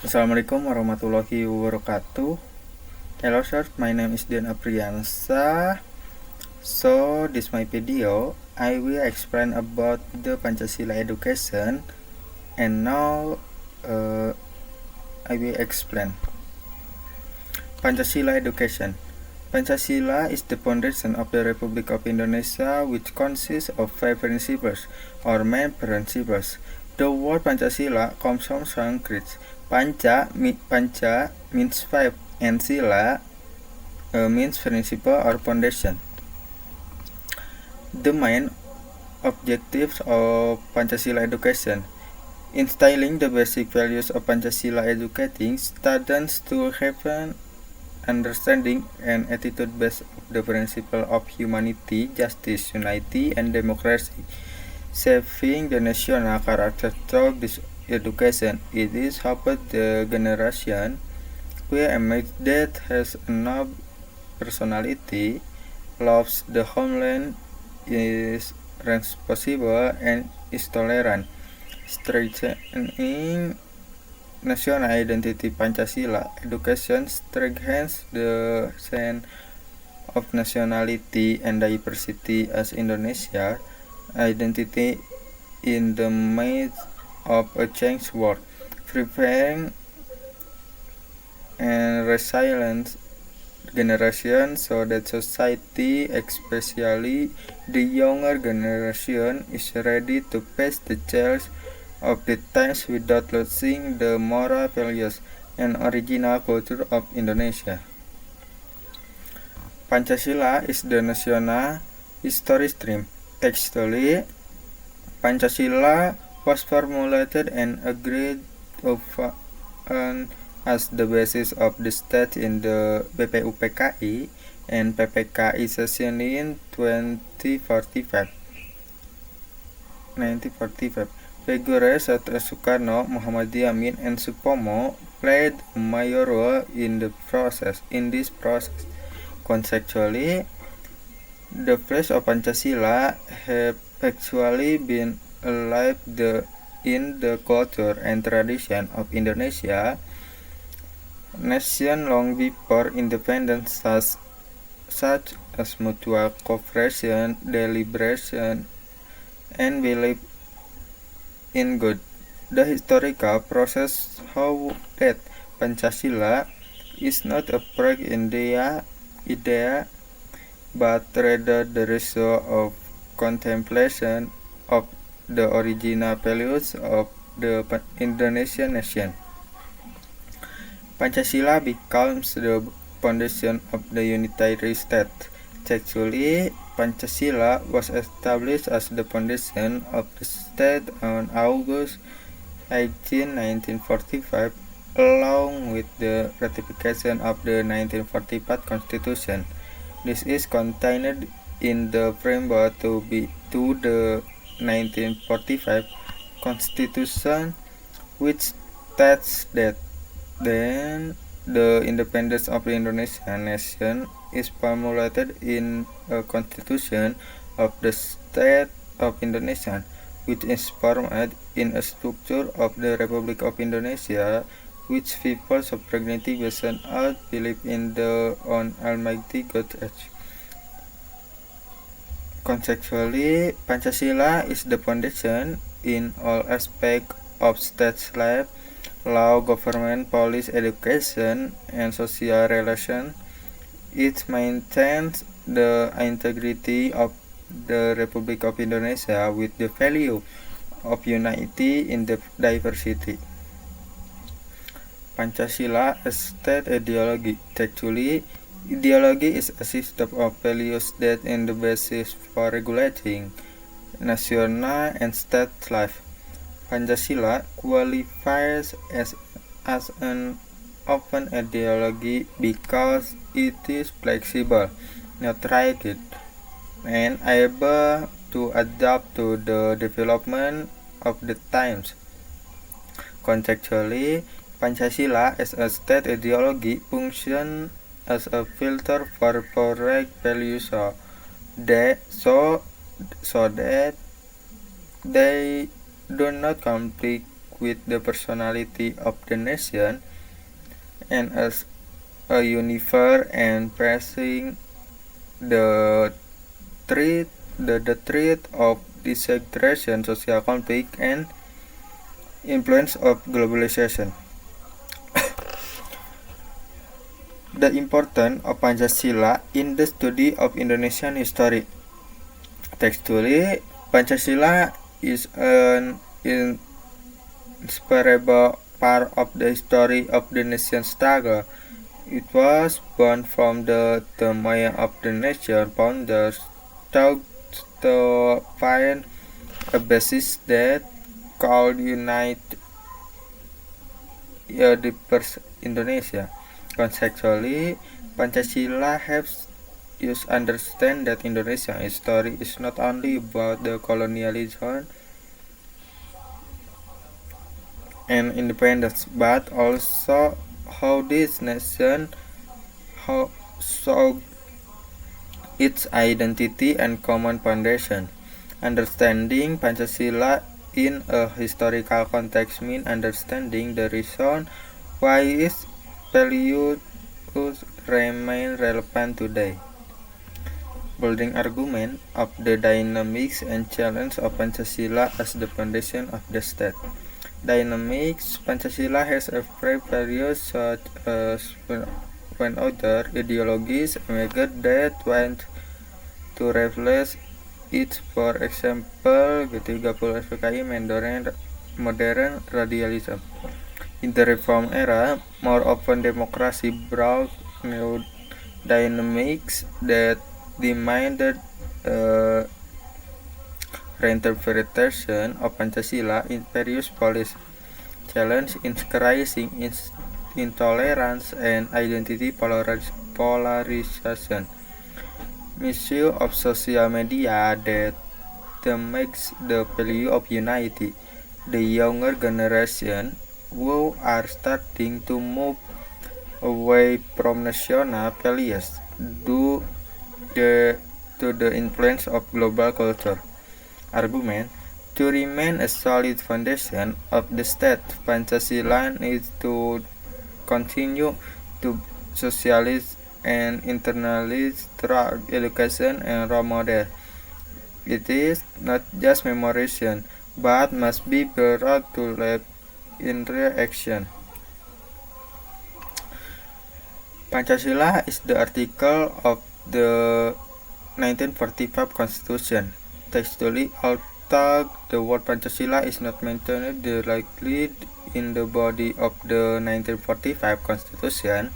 Assalamualaikum warahmatullahi wabarakatuh. Hello sir, my name is Dian Apriansa. So this my video. I will explain about the Pancasila education, and now I will explain Pancasila education. Pancasila is the foundation of the Republic of Indonesia, which consists of 5 principles or main principles. The word Pancasila comes from Sanskrit. Panca means 5 and sila means principle or foundation. The main objectives of Pancasila education: instilling the basic values of Pancasila, educating students to have an understanding and attitude based on the principle of humanity, justice, unity, and democracy. Saving the national character through this education. It is helped the generation where a mate that has a noble personality, loves the homeland, is responsible, and is tolerant. Strengthening national identity. Pancasila education strengthens the sense of nationality and diversity as Indonesia identity in the midst of a changed world, preparing and resilient generation so that society, especially the younger generation, is ready to face the challenge of the times without losing the moral values and original culture of Indonesia. Pancasila is the national history stream. Textually, Pancasila was formulated and agreed upon as the basis of the state in the BPUPKI and PPKI session in 1945. Figures such as Sukarno, Muhammad Yamin, and Supomo played a major role in this process. Conceptually, the flash of Pancasila have actually been alive in the culture and tradition of Indonesia nation long before independence, such as mutual cooperation, deliberation, and belief in God. The historical process how that Pancasila is not a break in the idea, but rather the result of contemplation of the original values of the Indonesian nation. Pancasila becomes the foundation of the unitary state. Actually, Pancasila was established as the foundation of the state on August 18, 1945, along with the ratification of the 1945 Constitution. This is contained in the framework to the 1945 Constitution, which states that then the independence of the Indonesian nation is formulated in a constitution of the state of Indonesia, which is formed in a structure of the Republic of Indonesia, which people sovereignty based on believe in the on Almighty God. Conceptually, Pancasila is the foundation in all aspects of state life, law, government, policy, education, and social relations. It maintains the integrity of the Republic of Indonesia with the value of unity in the diversity. Pancasila as state ideology. Actually, ideology is a system of values that is the basis for regulating national and state life. Pancasila qualifies as an open ideology because it is flexible, not rigid, and able to adapt to the development of the times. Conceptually, Pancasila as a state ideology functions as a filter for correct values so that they do not conflict with the personality of the nation and as a unifier and pressing the threat of disintegration, social conflict, and influence of globalization. The importance of Pancasila in the study of Indonesian history. Textually, Pancasila is an inseparable part of the history of the nation's struggle. It was born from the turmoil of the nation founders to find a basis that could unite the Indonesia. Conceptually, Pancasila helps us understand that Indonesian history is not only about the colonialism and independence, but also how this nation saw its identity and common foundation. Understanding Pancasila in a historical context means understanding the reason why its values remain relevant today. Building argument of the dynamics and challenge of Pancasila as the foundation of the state. Dynamics Pancasila has a values such as when other ideologies emerge that want to replace it, for example, G30 SPKI modern radialism. In the reform era, more open democracy brought new dynamics that demanded reinterpretation of Pancasila in various policies, challenge increasing intolerance and identity polarization. Misuse of social media that makes the value of unity. The younger generation who are starting to move away from national values due to the influence of global culture. Argument: to remain a solid foundation of the state, Pancasila needs to continue to socialize and internalize through education and role model. It is not just memorization, but must be brought to life in real action. Pancasila is the article of the 1945 Constitution. Textually, although the word Pancasila is not mentioned directly in the body of the 1945 Constitution,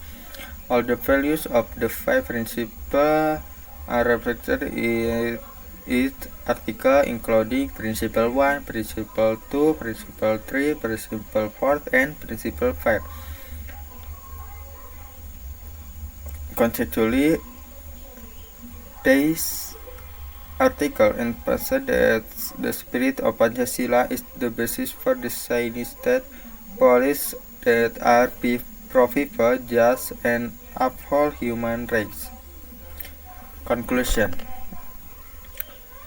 all the values of the five principles are reflected in its article, including Principle 1, Principle 2, Principle 3, Principle 4, and Principle 5. Conceptually, this article emphasizes that the spirit of Pancasila is the basis for designing state policies that are profitable, just, and uphold human rights. Conclusion: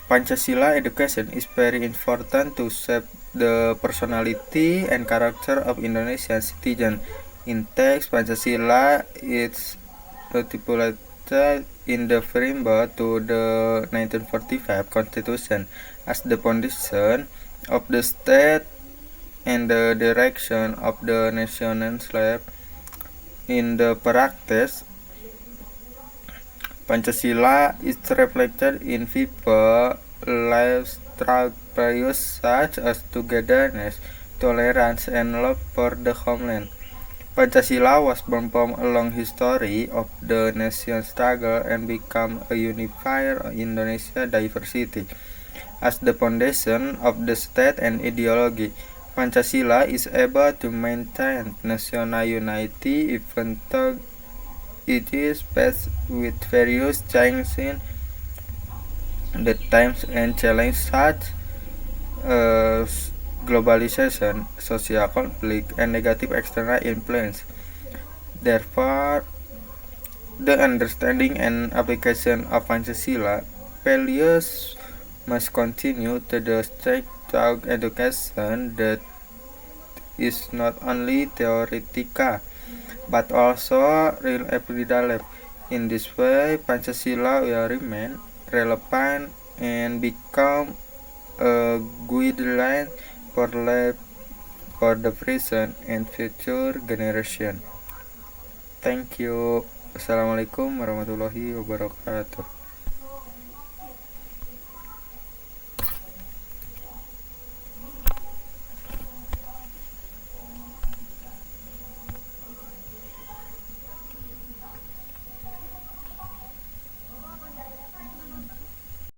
Pancasila education is very important to shape the personality and character of Indonesian citizens. In text, Pancasila is stipulated in the framework to the 1945 Constitution as the foundation of the state and the direction of the nation's life. In the practice, Pancasila is reflected in people lives values such as togetherness, tolerance, and love for the homeland. Pancasila was born from a long history of the nation's struggle and became a unifier of Indonesia's diversity. As the foundation of the state and ideology, Pancasila is able to maintain national unity even though it is faced with various changes in the times and challenges such as globalization, social conflict, and negative external influence. Therefore, the understanding and application of Pancasila values must continue to the strict education that is not only theoretical but also real everyday life. In this way, Pancasila will remain relevant and become a guideline for life for the present and future generation. Thank you. Assalamualaikum warahmatullahi wabarakatuh.